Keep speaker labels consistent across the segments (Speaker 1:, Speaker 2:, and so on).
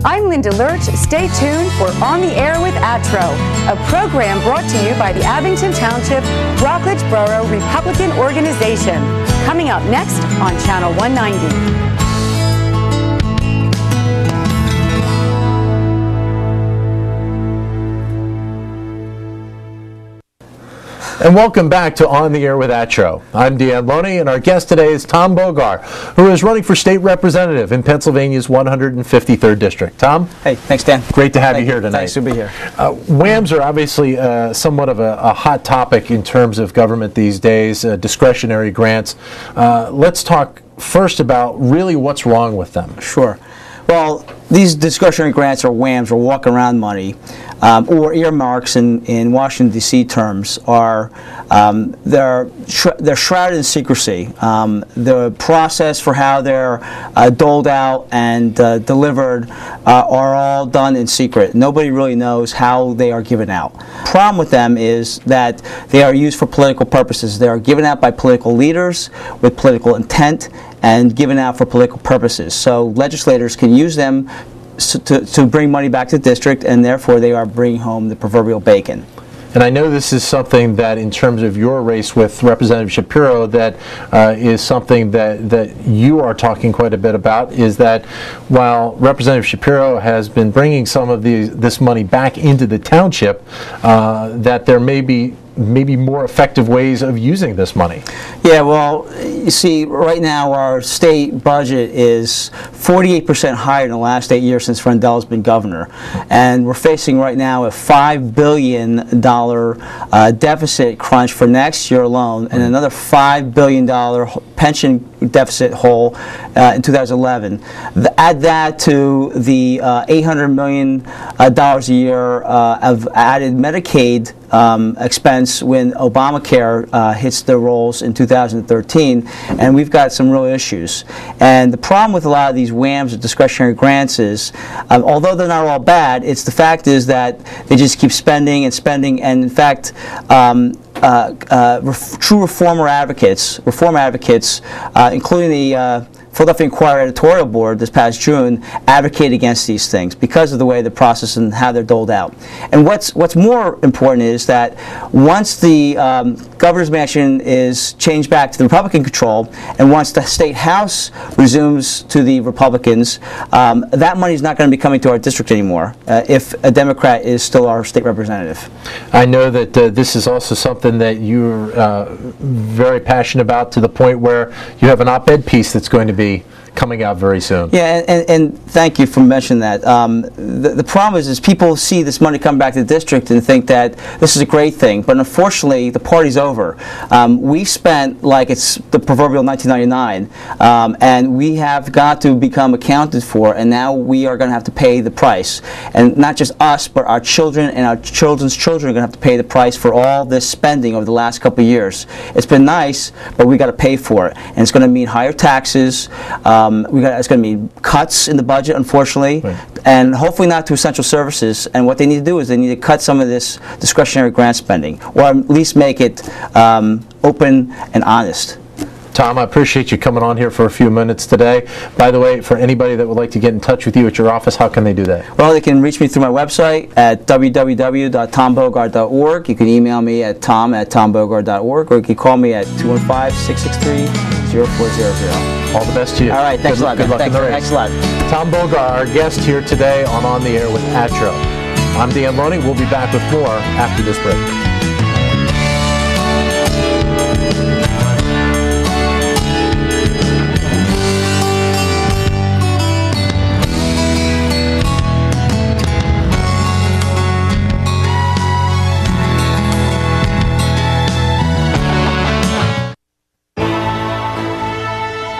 Speaker 1: I'm Linda Lurch. Stay tuned for On the Air with ATRO, a program brought to you by the Abington Township Rockledge Borough Republican Organization. Coming up next on Channel 190.
Speaker 2: And welcome back to On the Air with ATRO. I'm Dan Loney, and our guest today is Tom Bogar, who is running for state representative in Pennsylvania's 153rd District. Tom?
Speaker 3: Hey, thanks, Dan.
Speaker 2: Great to have you here tonight.
Speaker 3: Nice to be here.
Speaker 2: WHAMs are obviously somewhat of a hot topic in terms of government these days, discretionary grants. Let's talk first about really what's wrong with them.
Speaker 3: Sure. Well, these discretionary grants, or WHAMs, or walk-around money, or earmarks in Washington, D.C. terms, are they're shrouded in secrecy. The process for how they're doled out and delivered are all done in secret. Nobody really knows how they are given out. The problem with them is that they are used for political purposes. They are given out by political leaders with political intent and given out for political purposes. So legislators can use them to bring money back to the district, and therefore they are bringing home the proverbial bacon.
Speaker 2: And I know this is something that, in terms of your race with Representative Shapiro, that is something that you are talking quite a bit about, is that while Representative Shapiro has been bringing some of this money back into the township, that there may be more effective ways of using this money.
Speaker 3: Yeah, well, you see, right now our state budget is 48% higher in the last 8 years since Della's been governor. And we're facing right now a $5 billion deficit crunch for next year alone, and another $5 billion pension deficit hole in 2011. Add that to the $800 million a year of added Medicaid expense when Obamacare hits the rolls in 2013, and we've got some real issues. And the problem with a lot of these WHAMs or discretionary grants is, although they're not all bad, the fact is that they just keep spending and spending, and in fact, true reform advocates, including the Philadelphia Inquirer editorial board this past June, advocate against these things because of the way the process and how they're doled out. And what's more important is that once the governor's mansion is changed back to the Republican control, and once the state house resumes to the Republicans, that money is not going to be coming to our district anymore if a Democrat is still our state representative.
Speaker 2: I know that this is also something that you're very passionate about, to the point where you have an op-ed piece that's going to be coming out very soon.
Speaker 3: Yeah, and thank you for mentioning that. The problem is people see this money come back to the district and think that this is a great thing, but unfortunately the party's over. We spent like it's the proverbial 1999, and we have got to become accounted for, and now we are going to have to pay the price. And not just us, but our children and our children's children are going to have to pay the price for all this spending over the last couple of years. It's been nice, but we got to pay for it, and it's going to mean higher taxes. It's going to mean cuts in the budget, unfortunately, right, and hopefully not to essential services. And what they need to do is they need to cut some of this discretionary grant spending, or at least make it open and honest.
Speaker 2: Tom, I appreciate you coming on here for a few minutes today. By the way, for anybody that would like to get in touch with you at your office, how can they do that?
Speaker 3: Well, they can reach me through my website at www.tombogar.org. You can email me at tom@tombogar.org, or you can call me at 215-663-0400.
Speaker 2: All the best to you.
Speaker 3: All right, thanks a lot.
Speaker 2: Good luck in the race.
Speaker 3: Thanks a lot.
Speaker 2: Tom Bogar, our guest here today on the Air with ATRO. I'm Dan Loney. We'll be back with more after this break.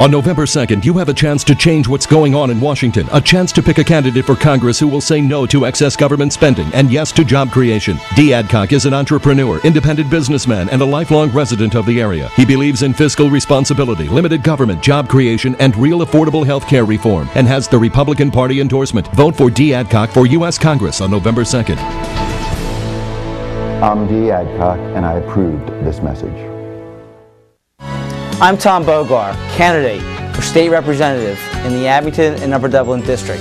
Speaker 4: On November 2nd, you have a chance to change what's going on in Washington, a chance to pick a candidate for Congress who will say no to excess government spending and yes to job creation. Dee Adcock is an entrepreneur, independent businessman, and a lifelong resident of the area. He believes in fiscal responsibility, limited government, job creation, and real affordable health care reform, and has the Republican Party endorsement. Vote for Dee Adcock for U.S. Congress on November 2nd.
Speaker 5: I'm Dee Adcock, and I approved this message.
Speaker 3: I'm Tom Bogar, candidate for state representative in the Abington and Upper Dublin District.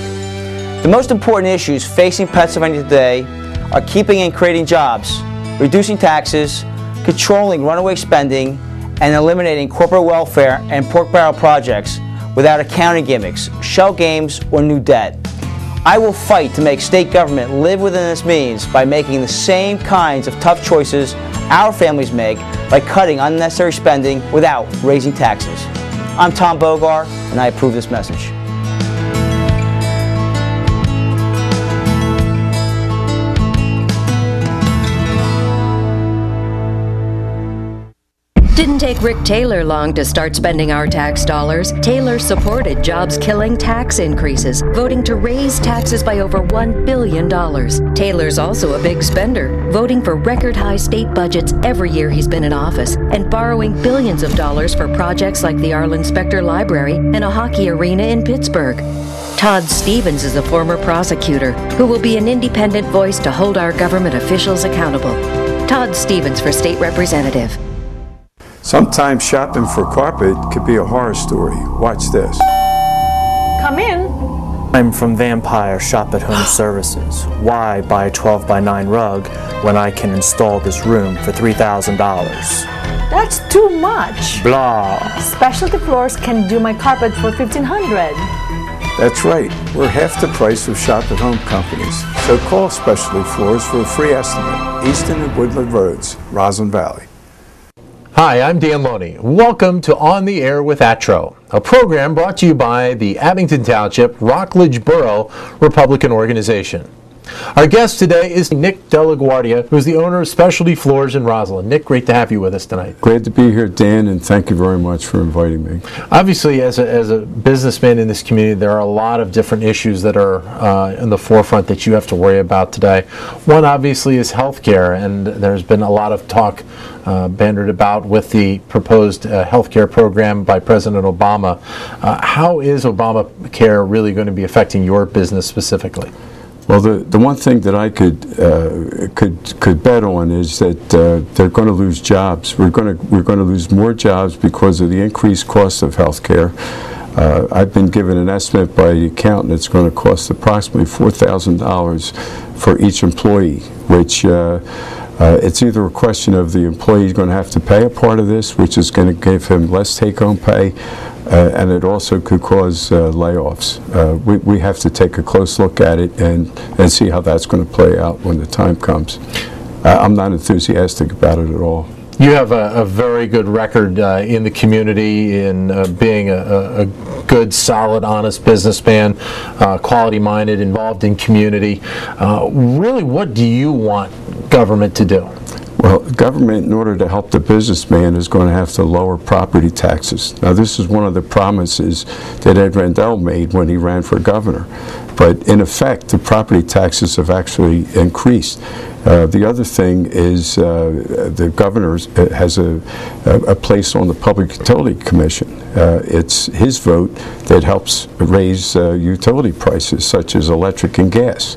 Speaker 3: The most important issues facing Pennsylvania today are keeping and creating jobs, reducing taxes, controlling runaway spending, and eliminating corporate welfare and pork barrel projects without accounting gimmicks, shell games, or new debt. I will fight to make state government live within its means by making the same kinds of tough choices our families make by cutting unnecessary spending without raising taxes. I'm Tom Bogar, and I approve this message.
Speaker 6: Didn't take Rick Taylor long to start spending our tax dollars. Taylor supported jobs-killing tax increases, voting to raise taxes by over $1 billion. Taylor's also a big spender, voting for record-high state budgets every year he's been in office, and borrowing billions of dollars for projects like the Arlen Specter Library and a hockey arena in Pittsburgh. Todd Stevens is a former prosecutor who will be an independent voice to hold our government officials accountable. Todd Stevens for State Representative.
Speaker 7: Sometimes shopping for carpet could be a horror story. Watch this.
Speaker 8: Come in.
Speaker 9: I'm from Vampire Shop at Home Services. Why buy a 12 by 9 rug when I can install this room for $3,000?
Speaker 8: That's too much.
Speaker 9: Blah.
Speaker 8: Specialty Floors can do my carpet for $1,500.
Speaker 7: That's right. We're half the price of Shop at Home companies. So call Specialty Floors for a free estimate. Easton and Woodland Roads, Roslyn Valley.
Speaker 2: Hi, I'm Dan Loney. Welcome to On the Air with ATRO, a program brought to you by the Abington Township Rockledge Borough Republican Organization. Our guest today is Nick Della, Guardia, who is the owner of Specialty Floors in Roslyn. Nick, great to have you with us tonight.
Speaker 7: Glad to be here, Dan, and thank you very much for inviting me.
Speaker 2: Obviously, as a businessman in this community, there are a lot of different issues that are in the forefront that you have to worry about today. One, obviously, is healthcare, and there's been a lot of talk bandied about with the proposed healthcare program by President Obama. How is Obamacare really going to be affecting your business specifically?
Speaker 7: Well, the one thing that I could bet on is that they're going to lose jobs. We're going to lose more jobs because of the increased cost of health care. I've been given an estimate by the accountant. It's going to cost approximately $4,000 for each employee, which it's either a question of the employee is going to have to pay a part of this, which is going to give him less take-home pay, and it also could cause layoffs. We have to take a close look at it and see how that's going to play out when the time comes. I'm not enthusiastic about it at all.
Speaker 2: You have a very good record in the community in being a good, solid, honest businessman, quality-minded, involved in community. Really, what do you want government to do?
Speaker 7: Well, government, in order to help the businessman, is going to have to lower property taxes. Now, this is one of the promises that Ed Rendell made when he ran for governor. But in effect, the property taxes have actually increased. The other thing is the governor has a place on the Public Utility Commission. It's his vote that helps raise utility prices, such as electric and gas.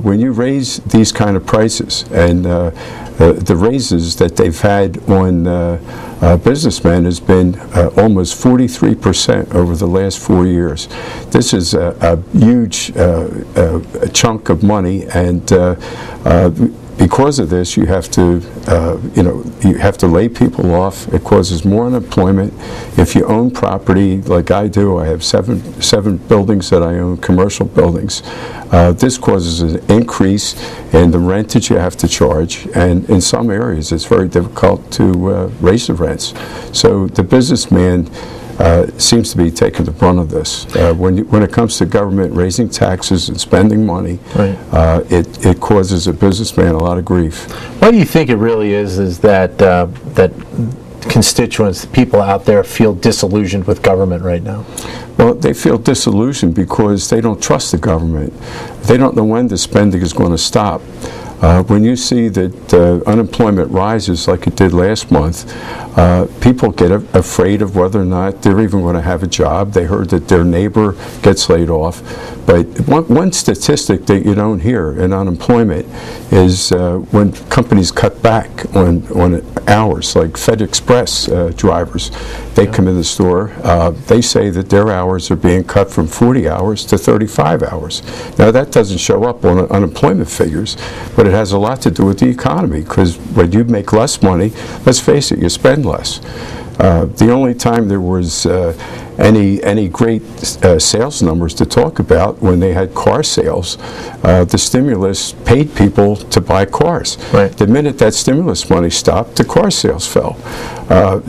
Speaker 7: When you raise these kind of prices, and the raises that they've had on businessmen has been almost 43% over the last 4 years. This is a huge chunk of money, and because of this, you have to, you have to lay people off. It causes more unemployment. If you own property, like I do, I have seven buildings that I own, commercial buildings. This causes an increase in the rent that you have to charge, and in some areas, it's very difficult to raise the rents. So the businessman seems to be taking the brunt of this. When it comes to government raising taxes and spending money, right, it causes a businessman a lot of grief.
Speaker 2: Why do you think it really is that that constituents, people out there, feel disillusioned with government right now?
Speaker 7: Well, they feel disillusioned because they don't trust the government. They don't know when the spending is going to stop. When you see that unemployment rises like it did last month, people get afraid of whether or not they're even going to have a job. They heard that their neighbor gets laid off. But one statistic that you don't hear in unemployment is when companies cut back on hours, like FedExpress drivers. They come in the store. They say that their hours are being cut from 40 hours to 35 hours. Now, that doesn't show up on unemployment figures, but it has a lot to do with the economy, because when you make less money, let's face it, you spend less. The only time there was any great sales numbers to talk about when they had car sales, the stimulus paid people to buy cars.
Speaker 2: Right.
Speaker 7: The minute that stimulus money stopped, the car sales fell.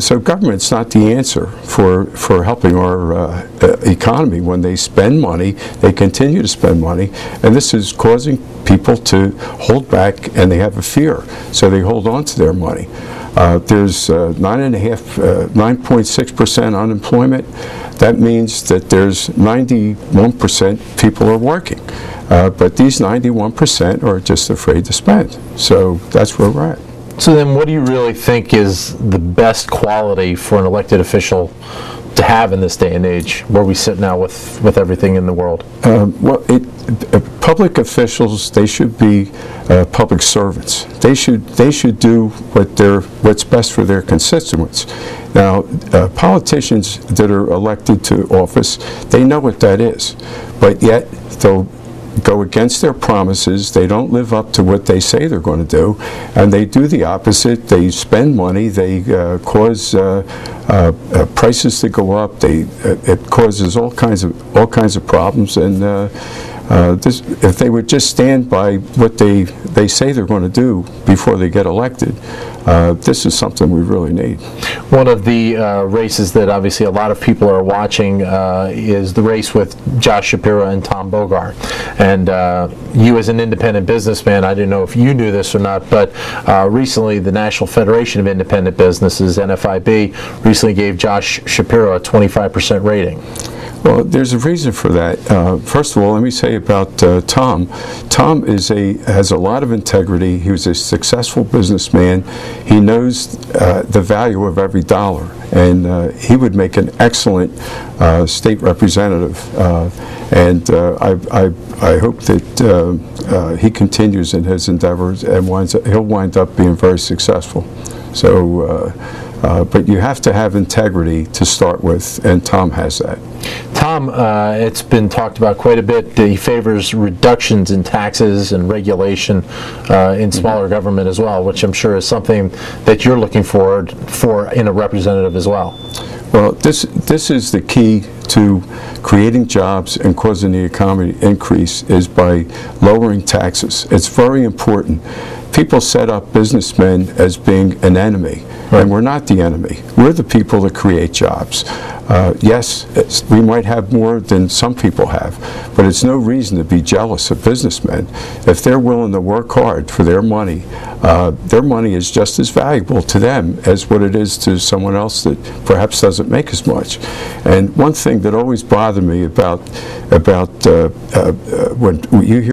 Speaker 7: So government's not the answer for helping our economy. When they spend money, they continue to spend money, and this is causing people to hold back, and they have a fear, so they hold on to their money. There's 9.6% unemployment. That means that there's 91% people are working. But these 91% are just afraid to spend. So that's where we're at.
Speaker 2: So then what do you really think is the best quality for an elected official to have in this day and age, where we sit now with everything in the world?
Speaker 7: Public officials, they should be public servants. They should do what's best for their constituents. Now, politicians that are elected to office, they know what that is, but yet they'll go against their promises. They don't live up to what they say they're going to do, and they do the opposite. They spend money. They cause prices to go up. It causes all kinds of problems. And if they would just stand by what they say they're going to do before they get elected, this is something we really need.
Speaker 2: One of the races that obviously a lot of people are watching is the race with Josh Shapiro and Tom Bogar. And you, as an independent businessman, I didn't know if you knew this or not, but recently the National Federation of Independent Businesses, NFIB, recently gave Josh Shapiro a 25% rating.
Speaker 7: Well, there's a reason for that. First of all, let me say about Tom. Tom has a lot of integrity. He was a successful businessman. He knows the value of every dollar, and he would make an excellent state representative. And I hope that he continues in his endeavors and he'll wind up being very successful. So. But you have to have integrity to start with, and Tom has that.
Speaker 2: Tom, it's been talked about quite a bit. He favors reductions in taxes and regulation in smaller government as well, which I'm sure is something that you're looking forward for in a representative as well.
Speaker 7: Well, this is the key to creating jobs and causing the economy to increase, is by lowering taxes. It's very important. People set up businessmen as being an enemy, and we're not the enemy. We're the people that create jobs. Yes, we might have more than some people have, but it's no reason to be jealous of businessmen. If they're willing to work hard for their money is just as valuable to them as what it is to someone else that perhaps doesn't make as much. And one thing that always bothered me about when you hear